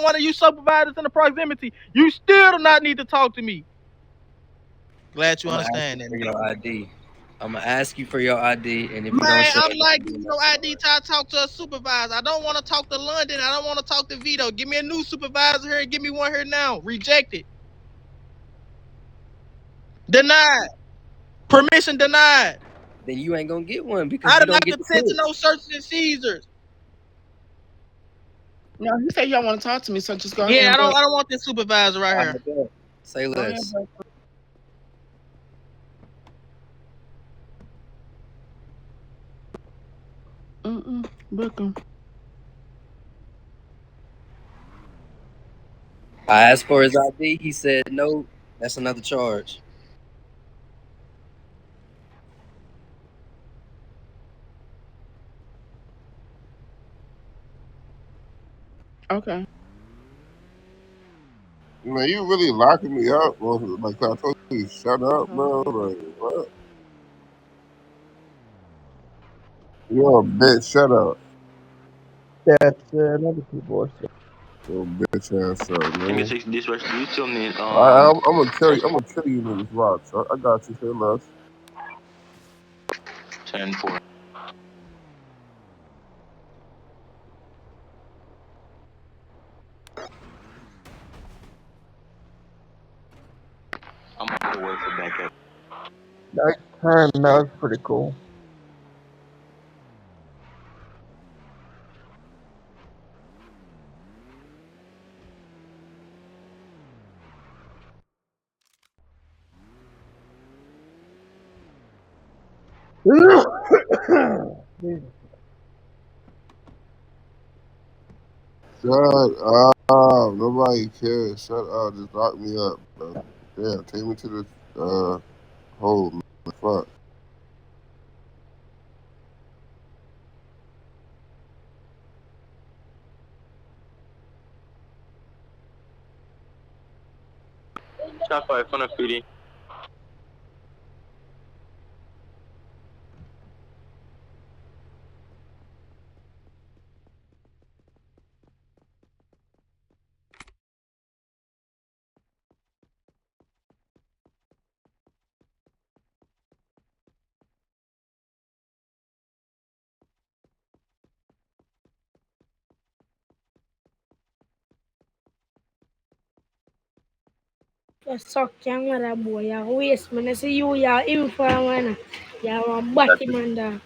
one of you supervisors in the proximity, you still do not need to talk to me. Glad you understand that. For your ID. I'm gonna ask you for your ID, and if you don't Man, show I'm it, like, give me no ID till I talk to a supervisor. I don't want to talk to London. I don't want to talk to Vito. Give me a new supervisor here. Give me one here now. Rejected. Denied. Permission denied. then you ain't gonna get one because I you do don't not get the consent to tip. no searches and seizures. No, he said y'all want to talk to me, so just go ahead Yeah, and I vote. don't want this supervisor right here. Say Go ahead, less. vote. Book him. I asked for his ID. He said no. That's another charge. Okay. Man, you really locking me up, bro. Like I told you, shut up, bro. Like what? You're a bitch. Shut up. That's another keyboard. Your bitch ass up, Nigga man. 6 dispatch, do you still need I'm gonna tell you. I'm gonna tell you niggas rock. So I got you. Say less. 10-4? I'm on the way for backup. Nice turn. That was pretty cool. Shut up. Nobody cares. Shut up. Just lock me up, bro. Damn. Take me to the hole. Man. Fuck. Shot fire, front of PD. Sok yang ada boy ya waste mana si you ya info mana ya bati manda